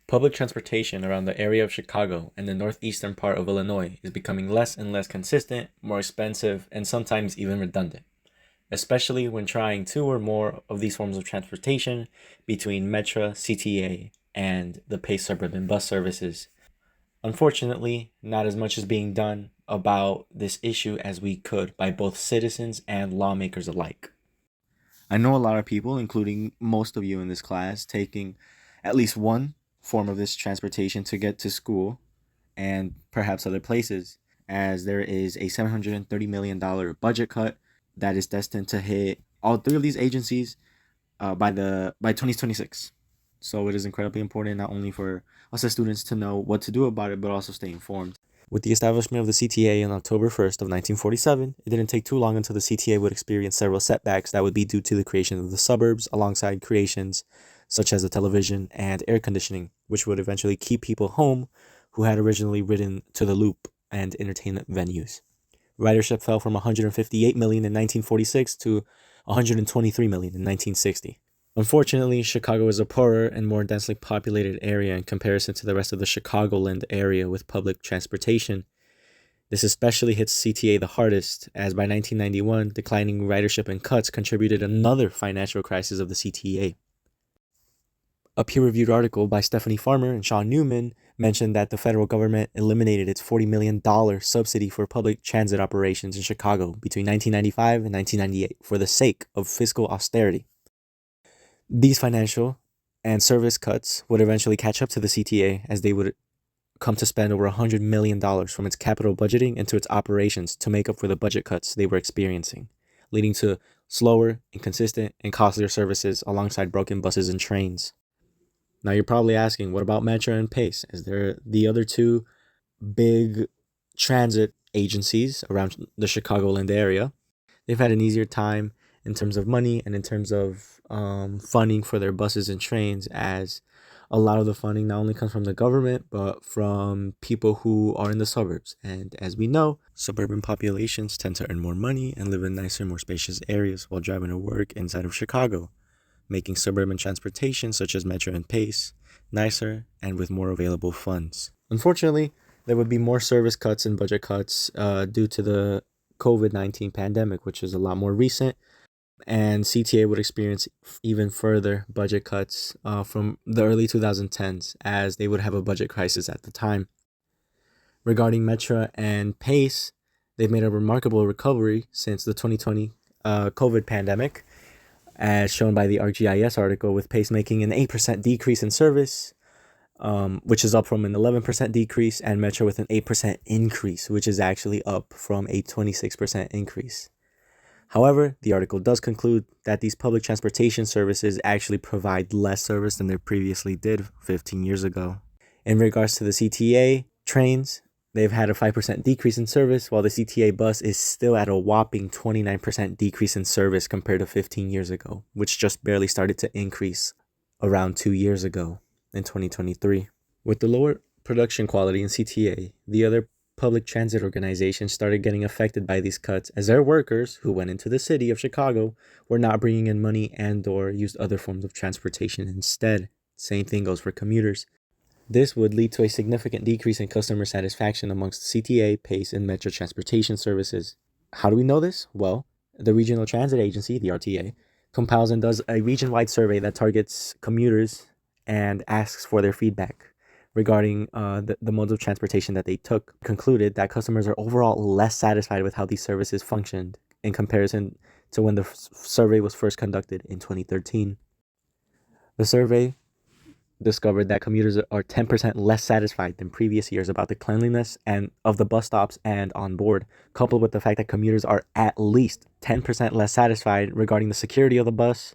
Public transportation around the area of Chicago and the northeastern part of Illinois is becoming less and less consistent, more expensive, and sometimes even redundant, especially when trying two or more of these forms of transportation between Metra, CTA, and the PACE suburban bus services. Unfortunately, not as much is being done about this issue as we could by both citizens and lawmakers alike. I know a lot of people, including most of you in this class, taking at least one form of this transportation to get to school and perhaps other places, as there is a $730 million budget cut that is destined to hit all three of these agencies by 2026. So it is incredibly important not only for us as students to know what to do about it, but also stay informed. With the establishment of the CTA on October 1st of 1947, it didn't take too long until the CTA would experience several setbacks that would be due to the creation of the suburbs alongside creations such as the television and air conditioning, which would eventually keep people home who had originally ridden to the Loop and entertainment venues. Ridership fell from 158 million in 1946 to 123 million in 1960. Unfortunately, Chicago is a poorer and more densely populated area in comparison to the rest of the Chicagoland area with public transportation. This especially hits CTA the hardest, as by 1991, declining ridership and cuts contributed another financial crisis of the CTA. A peer-reviewed article by Stephanie Farmer and Sean Newman mentioned that the federal government eliminated its $40 million subsidy for public transit operations in Chicago between 1995 and 1998 for the sake of fiscal austerity. These financial and service cuts would eventually catch up to the CTA, as they would come to spend over $100 million from its capital budgeting into its operations to make up for the budget cuts they were experiencing, leading to slower, inconsistent, and costlier services alongside broken buses and trains. Now you're probably asking, what about Metra and Pace? Is there the other two big transit agencies around the Chicagoland area? They've had an easier time in terms of money and in terms of funding for their buses and trains, as a lot of the funding not only comes from the government, but from people who are in the suburbs. And as we know, suburban populations tend to earn more money and live in nicer, more spacious areas while driving to work inside of Chicago, making suburban transportation such as Metro and Pace nicer and with more available funds. Unfortunately, there would be more service cuts and budget cuts due to the COVID-19 pandemic, which is a lot more recent, and CTA would experience even further budget cuts from the early 2010s, as they would have a budget crisis at the time. Regarding Metra and Pace, they've made a remarkable recovery since the 2020 COVID pandemic, as shown by the ArcGIS article, with Pace making an 8% decrease in service, which is up from an 11% decrease, and Metro with an 8% increase, which is actually up from a 26% increase. However, the article does conclude that these public transportation services actually provide less service than they previously did 15 years ago. In regards to the CTA trains, they've had a 5% decrease in service, while the CTA bus is still at a whopping 29% decrease in service compared to 15 years ago, which just barely started to increase around 2 years ago in 2023. With the lower production quality in CTA, the other public transit organizations started getting affected by these cuts, as their workers who went into the city of Chicago were not bringing in money and/or used other forms of transportation instead. Same thing goes for commuters. This would lead to a significant decrease in customer satisfaction amongst CTA, PACE, and Metro transportation services. How do we know this? Well, the Regional Transit Agency, the RTA, compiles and does a region-wide survey that targets commuters and asks for their feedback regarding the modes of transportation that they took. Concluded that customers are overall less satisfied with how these services functioned in comparison to when the survey was first conducted in 2013. The survey discovered that commuters are 10% less satisfied than previous years about the cleanliness and of the bus stops and on board, coupled with the fact that commuters are at least 10% less satisfied regarding the security of the bus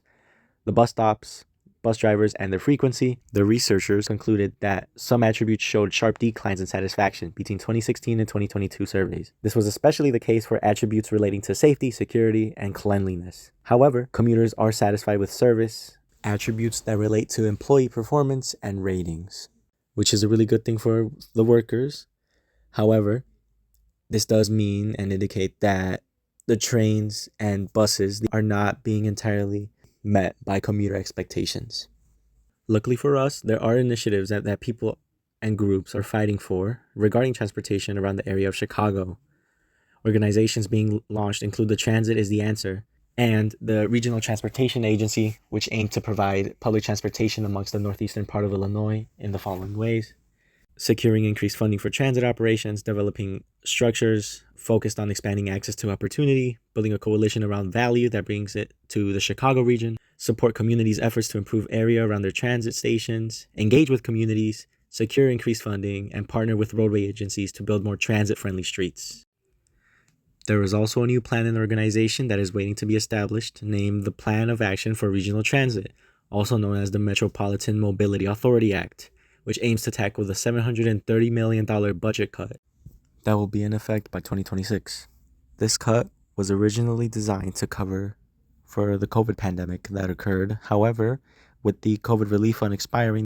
stops, bus drivers, and their frequency. The researchers concluded that some attributes showed sharp declines in satisfaction between 2016 and 2022 surveys. This was especially the case for attributes relating to safety, security, and cleanliness. However, commuters are satisfied with service attributes that relate to employee performance and ratings, which is a really good thing for the workers. However, this does mean and indicate that the trains and buses are not being entirely met by commuter expectations. Luckily for us, there are initiatives that people and groups are fighting for regarding transportation around the area of Chicago. Organizations being launched include the Transit is the Answer and the Regional Transportation Agency, which aim to provide public transportation amongst the northeastern part of Illinois in the following ways: securing increased funding for transit operations, developing structures focused on expanding access to opportunity, building a coalition around value that brings it to the Chicago region, support communities' efforts to improve area around their transit stations, engage with communities, secure increased funding, and partner with roadway agencies to build more transit-friendly streets. There is also a new plan and organization that is waiting to be established, named the Plan of Action for Regional Transit, also known as the Metropolitan Mobility Authority Act, which aims to tackle the $730 million budget cut that will be in effect by 2026. This cut was originally designed to cover for the COVID pandemic that occurred. However, with the COVID relief fund expiring,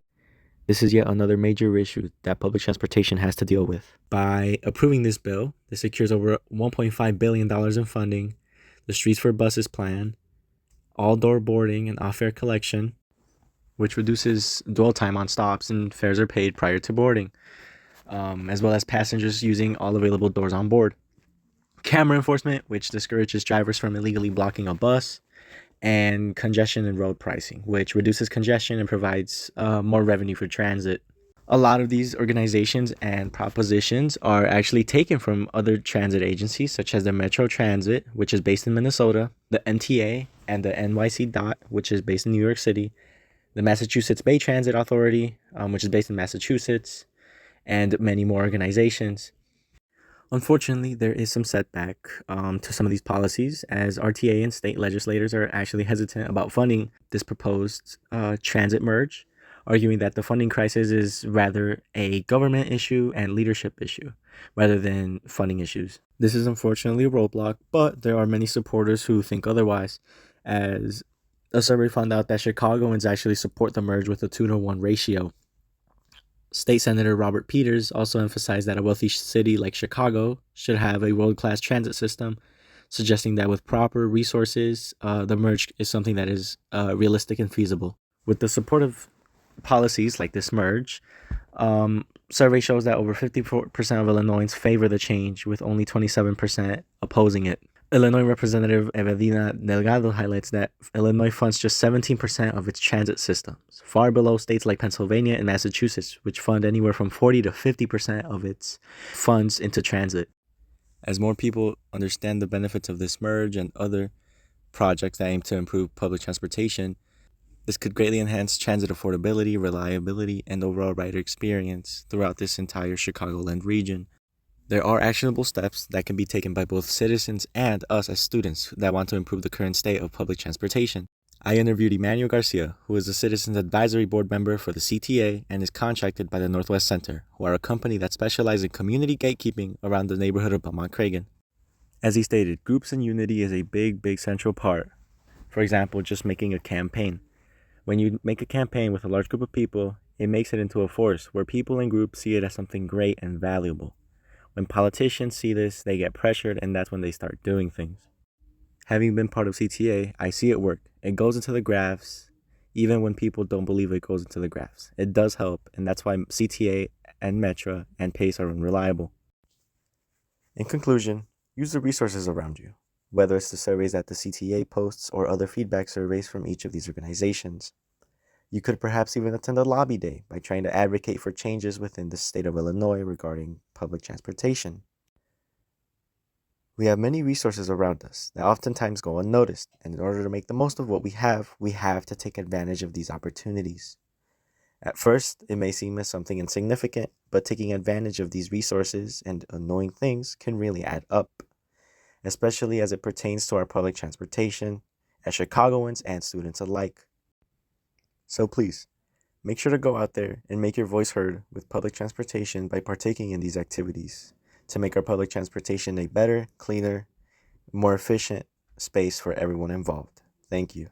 this is yet another major issue that public transportation has to deal with. By approving this bill, this secures over $1.5 billion in funding, the Streets for Buses plan, all-door boarding and off-fare collection, which reduces dwell time on stops and fares are paid prior to boarding, as well as passengers using all available doors on board. Camera enforcement, which discourages drivers from illegally blocking a bus, and congestion and road pricing, which reduces congestion and provides more revenue for transit. A lot of these organizations and propositions are actually taken from other transit agencies, such as the Metro Transit, which is based in Minnesota, the MTA, and the NYC DOT, which is based in New York City, the Massachusetts Bay Transit Authority, which is based in Massachusetts, and many more organizations. Unfortunately, there is some setback to some of these policies, as RTA and state legislators are actually hesitant about funding this proposed transit merge, arguing that the funding crisis is rather a government issue and leadership issue, rather than funding issues. This is unfortunately a roadblock, but there are many supporters who think otherwise, as a survey found out that Chicagoans actually support the merge with a 2-to-1 ratio. State Senator Robert Peters also emphasized that a wealthy city like Chicago should have a world-class transit system, suggesting that with proper resources, the merge is something that is realistic and feasible. With the support of policies like this merge, survey shows that over 54% of Illinoisans favor the change, with only 27% opposing it. Illinois Representative Evelina Delgado highlights that Illinois funds just 17% of its transit systems, far below states like Pennsylvania and Massachusetts, which fund anywhere from 40 to 50% of its funds into transit. As more people understand the benefits of this merge and other projects that aim to improve public transportation, this could greatly enhance transit affordability, reliability, and overall rider experience throughout this entire Chicagoland region. There are actionable steps that can be taken by both citizens and us as students that want to improve the current state of public transportation. I interviewed Omar Garcia, who is a Citizens Advisory Board member for the CTA and is contracted by the Northwest Center, who are a company that specializes in community gatekeeping around the neighborhood of Belmont-Cragen. As he stated, groups and unity is a big central part. For example, just making a campaign. When you make a campaign with a large group of people, it makes it into a force where people and groups see it as something great and valuable. When politicians see this, they get pressured, and that's when they start doing things. Having been part of CTA, I see it work. It goes into the graphs, even when people don't believe it goes into the graphs. It does help, and that's why CTA and Metra and PACE are unreliable. In conclusion, use the resources around you, whether it's the surveys that the CTA posts or other feedback surveys from each of these organizations. You could perhaps even attend a lobby day by trying to advocate for changes within the state of Illinois regarding public transportation. We have many resources around us that oftentimes go unnoticed, and in order to make the most of what we have to take advantage of these opportunities. At first, it may seem as something insignificant, but taking advantage of these resources and knowing things can really add up, especially as it pertains to our public transportation, as Chicagoans and students alike. So please, make sure to go out there and make your voice heard with public transportation by partaking in these activities to make our public transportation a better, cleaner, more efficient space for everyone involved. Thank you.